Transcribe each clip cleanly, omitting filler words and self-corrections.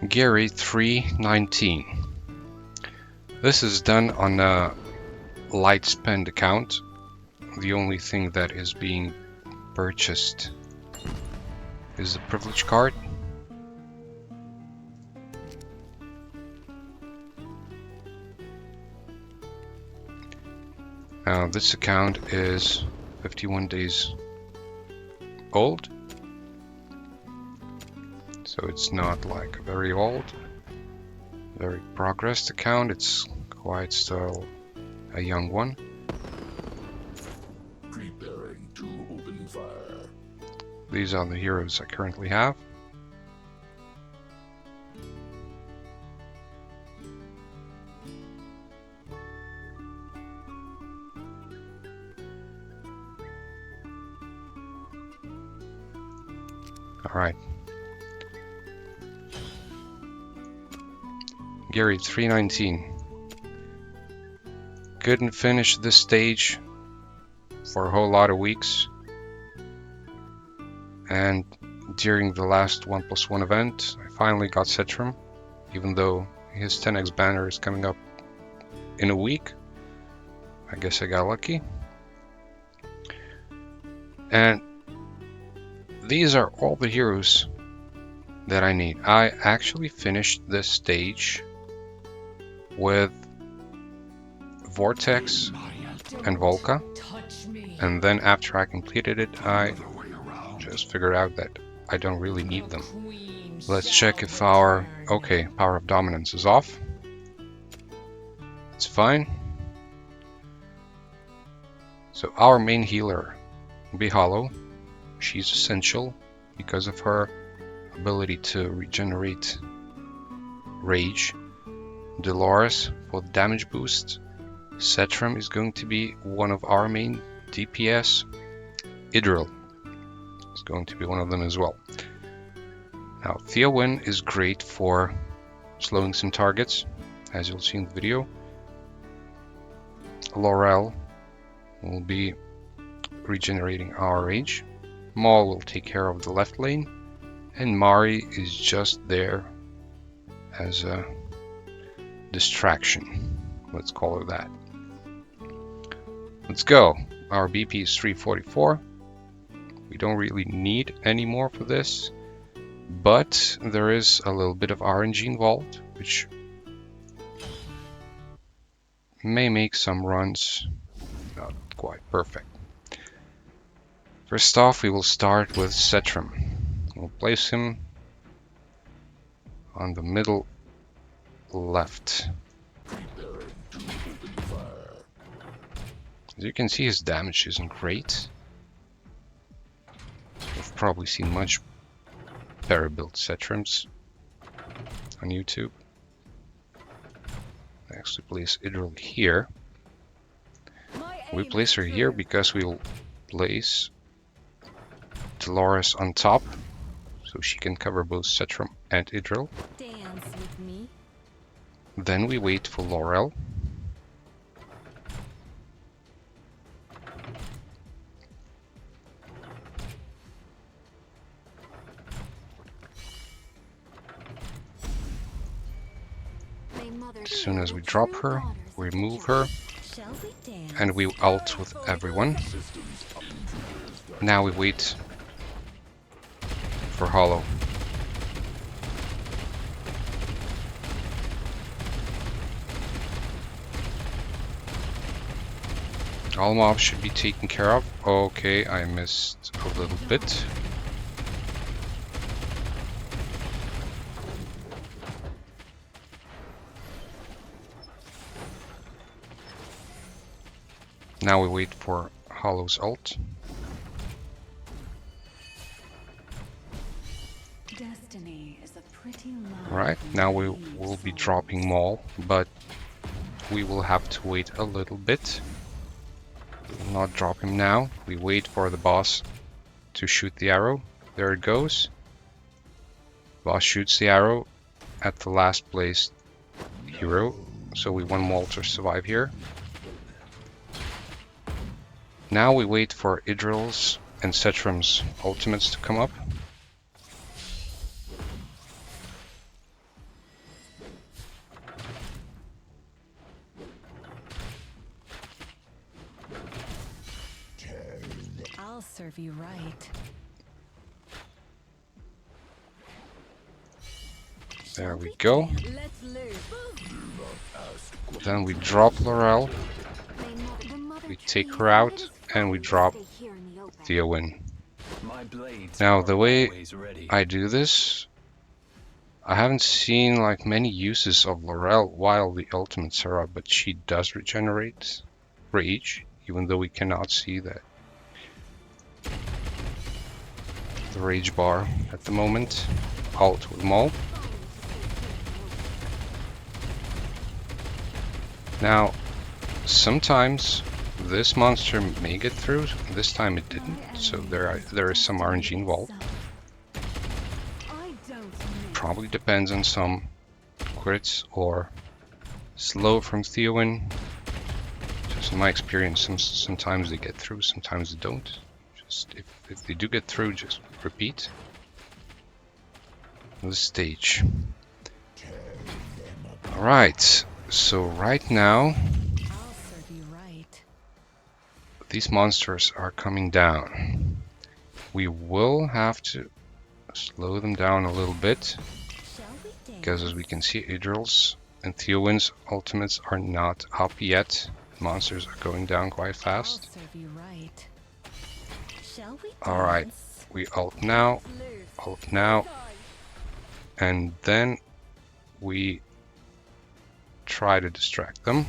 GR3-19. This is done on a light spend account. The only thing that is being purchased is the privilege card. This account is 51 days old, so it's not like a very old, very progressed account. It's quite still a young one. Preparing to open fire. These are the heroes I currently have. Alright. GR3-19. Couldn't finish this stage for a whole lot of weeks. And during the last 1+1 event, I finally got Setram, even though his 10x banner is coming up in a week. I guess I got lucky. And these are all the heroes that I need. I actually finished this stage with Vortex and Volca, and then after I completed it, I just figured out that I don't really need them. Let's check if our power of dominance is off. It's fine. So our main healer, Be Hollow, she's essential because of her ability to regenerate rage. Dolores for the damage boost. Setram is going to be one of our main DPS. Idril is going to be one of them as well. Now, Theowin is great for slowing some targets, as you'll see in the video. Laurel will be regenerating our rage. Maul will take care of the left lane, and Mari is just there as a distraction. Let's call her that. Let's go. Our BP is 344. We don't really need any more for this, but there is a little bit of RNG involved, which may make some runs not quite perfect. First off, we will start with Setram. We'll place him on the middle left. As you can see, his damage isn't great. You've probably seen much better built Setrams on YouTube. I actually place Idril here. We place her here because we'll place Dolores on top, so she can cover both Setram and Idril. Then we wait for Laurel. As soon as we drop her, we move her, and we ult with everyone. Now we wait for Hollow. All mobs should be taken care of. Okay, I missed a little bit. Now we wait for Hollow's ult. Right, now we will be dropping Maul, but we will have to wait a little bit. We will not drop him now. We wait for the boss to shoot the arrow. There it goes. Boss shoots the arrow at the last placed hero, so we want Maul to survive here. Now we wait for Idril's and Setram's ultimates to come up. serve you right. There we go. Let's live. Then we drop Laurel, we take her out, and we drop Theowin. Now, the way I do this, I haven't seen like many uses of Laurel while the ultimates are up, but she does regenerate rage, even though we cannot see the rage bar at the moment. Alt with Maul. Now, sometimes this monster may get through. This time it didn't, so there is some RNG involved. Probably depends on some crits or slow from Theowin. Just in my experience, sometimes they get through, sometimes they don't. Just if they do get through, just repeat the stage. Alright, so right now these monsters are coming down. We will have to slow them down a little bit, because as we can see, Idril's and Theowin's ultimates are not up yet. Monsters are going down quite fast. Alright, we ult now, and then we try to distract them.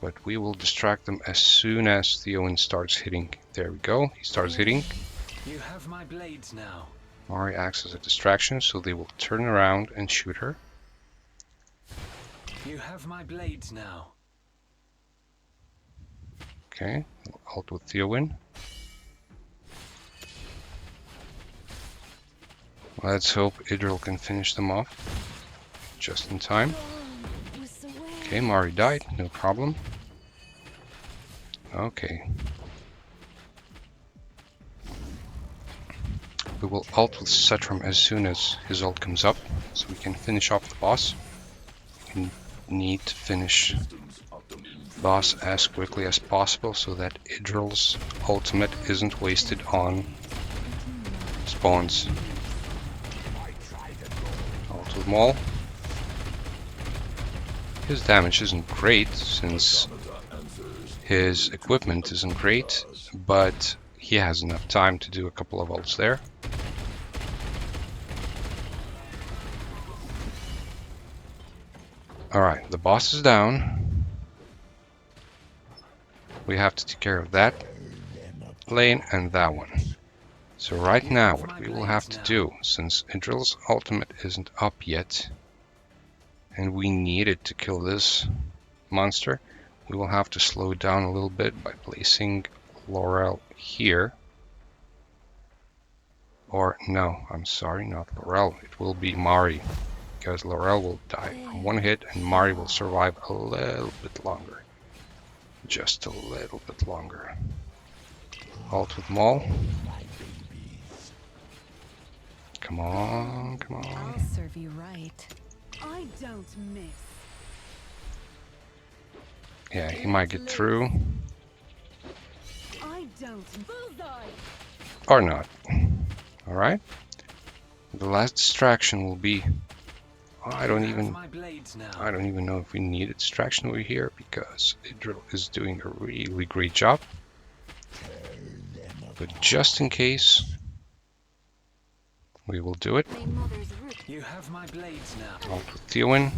But we will distract them as soon as Theowin starts hitting. There we go, he starts hitting. You have my blades now. Mari acts as a distraction, so they will turn around and shoot her. You have my blades now. Okay, ult with Theowin. Let's hope Idril can finish them off just in time. Okay, Mari died, no problem. Okay. We will ult with Setram as soon as his ult comes up, so we can finish off the boss. We need to finish the boss as quickly as possible so that Idril's ultimate isn't wasted on spawns. Ult with Maul. His damage isn't great since his equipment isn't great, but he has enough time to do a couple of ults there. Alright, the boss is down. We have to take care of that lane and that one. So right now what we will have to do, since Idril's ultimate isn't up yet, and we needed to kill this monster, we will have to slow it down a little bit by placing Laurel here. Or no, I'm sorry, not Laurel, it will be Mari, because Laurel will die from one hit and Mari will survive a little bit longer. Just a little bit longer. Ult with Maul. Come on, come on. I'll serve you right. I don't miss. Yeah, he might get through. I don't bullseye. Or not. Alright. The last distraction will be... I don't even know if we need a distraction over here, because Idril is doing a really great job. But just in case, we will do it. You have my blades now. Ult with Theowin.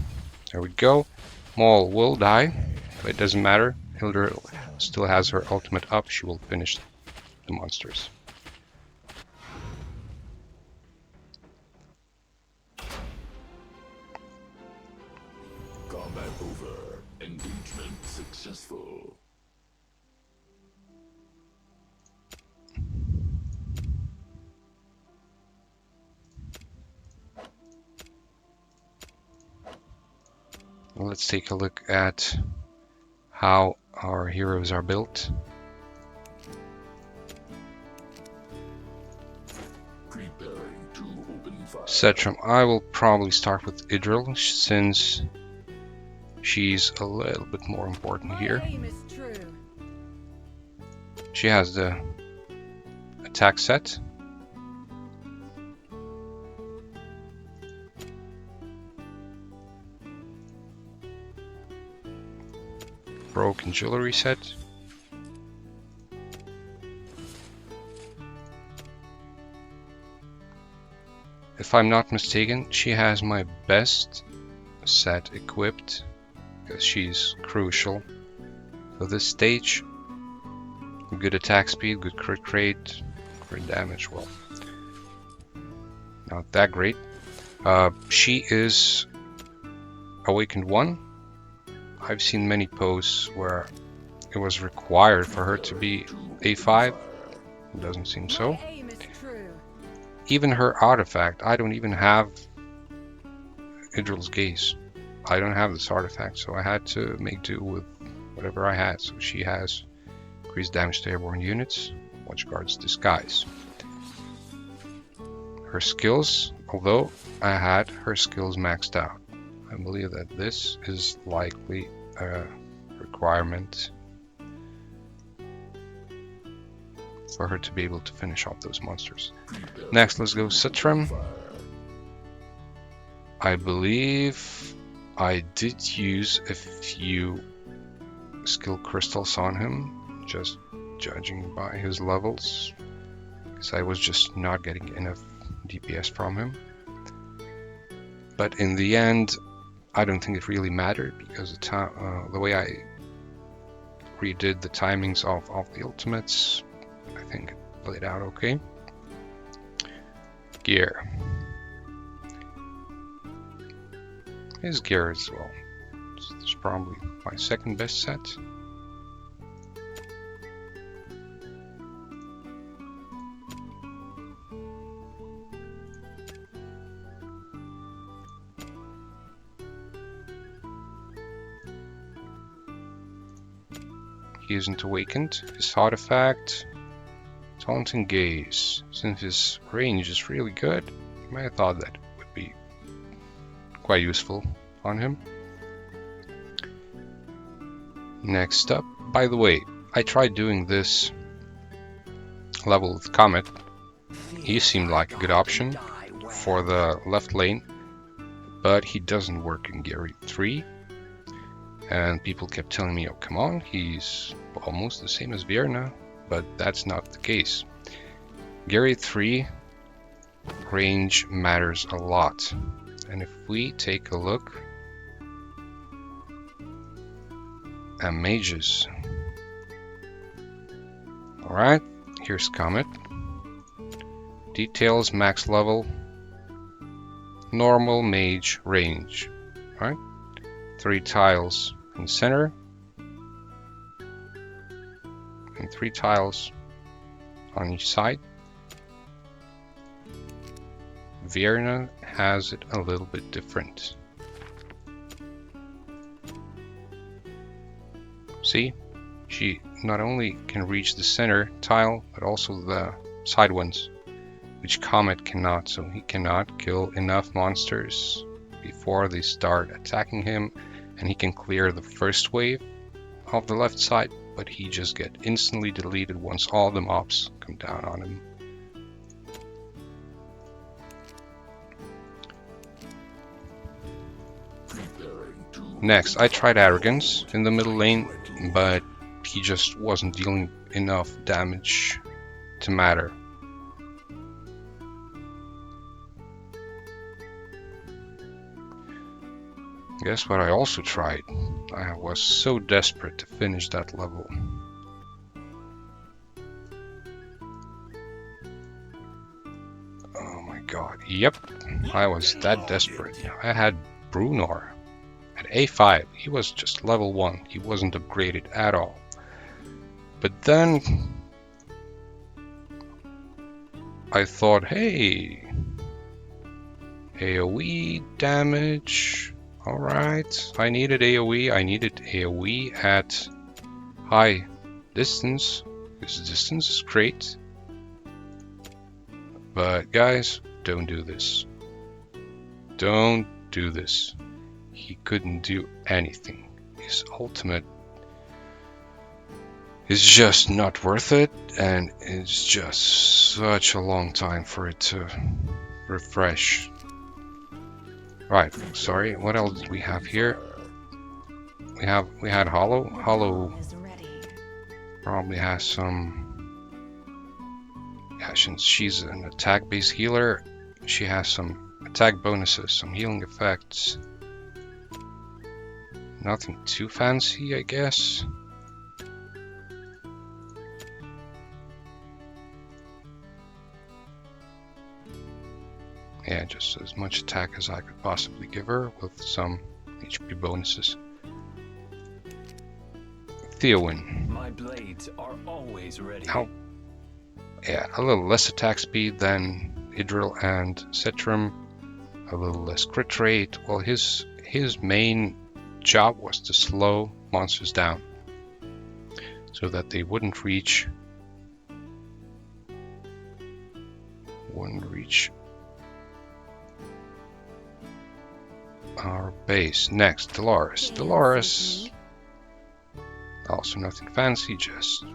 There we go. Maul will die, but it doesn't matter. Hildur still has her ultimate up. She will finish the monsters. Combat over. Engagement successful. Let's take a look at how our heroes are built. Preparing to open fire. Setram, I will probably start with Idril, since she's a little bit more important here. My aim is true. She has the attack set. Broken jewelry set. If I'm not mistaken, she has my best set equipped because she's crucial for this stage. Good attack speed, good crit rate, crit damage, well, not that great. She is Awakened 1. I've seen many posts where it was required for her to be A5. It doesn't seem so. My aim is true. Even her artifact, I don't even have Idril's Gaze. I don't have this artifact, so I had to make do with whatever I had. So she has increased damage to airborne units, Watchguard's Disguise. Her skills, although I had her skills maxed out, I believe that this is likely a requirement for her to be able to finish off those monsters. Next, let's go Setram. I believe I did use a few skill crystals on him, just judging by his levels, because I was just not getting enough DPS from him. But in the end, I don't think it really mattered, because the way I redid the timings of the ultimates, I think it played out okay. Gear. His gear as well. It's probably my second best set. He isn't awakened. His artifact, Taunting Gaze. Since his range is really good, you might have thought that would be quite useful on him. Next up, by the way, I tried doing this level with Comet. He seemed like a good option for the left lane, but he doesn't work in GR3. And people kept telling me, oh, come on, he's almost the same as Vierna, but that's not the case. GR3 range matters a lot. And if we take a look at mages. Alright, here's Comet. Details, max level, normal mage range. Alright, 3 tiles in center, and 3 tiles on each side. Vierna has it a little bit different. See, she not only can reach the center tile, but also the side ones, which Comet cannot. So he cannot kill enough monsters before they start attacking him, and he can clear the first wave of the left side, but he just gets instantly deleted once all the mobs come down on him. Next, I tried Arrogance in the middle lane, but he just wasn't dealing enough damage to matter. Guess what I also tried? I was so desperate to finish that level. Oh my god, yep, I was that desperate. I had Brunor at A5. He was just level 1, he wasn't upgraded at all. But then I thought, hey, AoE damage. Alright, I needed AoE. I needed AoE at high distance. This distance is great. But guys, don't do this. Don't do this. He couldn't do anything. His ultimate is just not worth it, and it's just such a long time for it to refresh. Right, sorry, what else do we have here? We had Hollow. Hollow Is ready. probably has some. Yeah, since she's an attack-based healer, she has some attack bonuses, some healing effects. Nothing too fancy, I guess. Yeah, just as much attack as I could possibly give her with some HP bonuses. Theowin. My blades are always ready. How? Yeah, a little less attack speed than Idril and Setram. A little less crit rate. Well, his main job was to slow monsters down so that they wouldn't reach our base. Next, Dolores. Dolores, also nothing fancy, just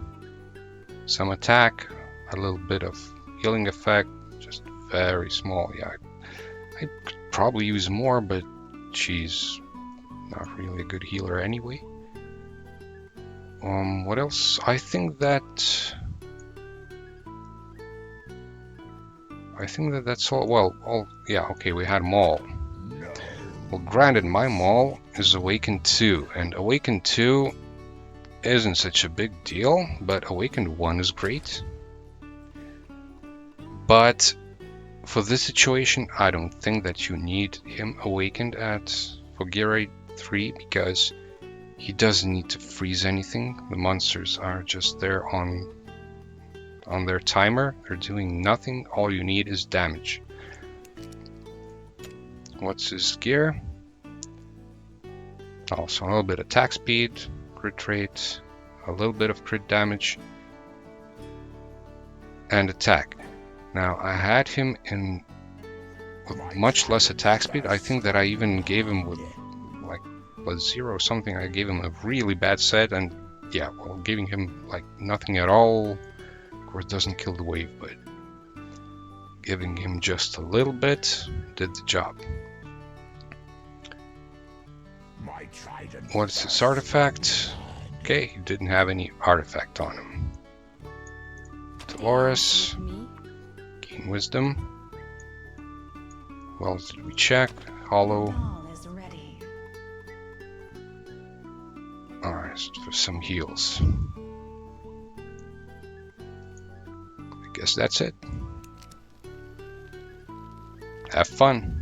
some attack, a little bit of healing effect, just very small. Yeah, I could probably use more, but she's not really a good healer anyway. What else? I think that's all. Well, yeah, okay, we had Maul. Well, granted, my Maul is Awakened 2, and Awakened 2 isn't such a big deal, but Awakened 1 is great. But for this situation, I don't think that you need him awakened for GR3 because he doesn't need to freeze anything. The monsters are just there on their timer. They're doing nothing. All you need is damage. What's his gear? Also a little bit of attack speed, crit rate, a little bit of crit damage, and attack. Now I had him in with much less attack speed. I think that I even gave him with like plus 0 something. I gave him a really bad set, and yeah, well, giving him like nothing at all, of course, doesn't kill the wave, but giving him just a little bit did the job. What's his artifact? Okay, he didn't have any artifact on him. Dolores, gain wisdom. What else did we check? Hollow. Alright, for some heals. I guess that's it. Have fun.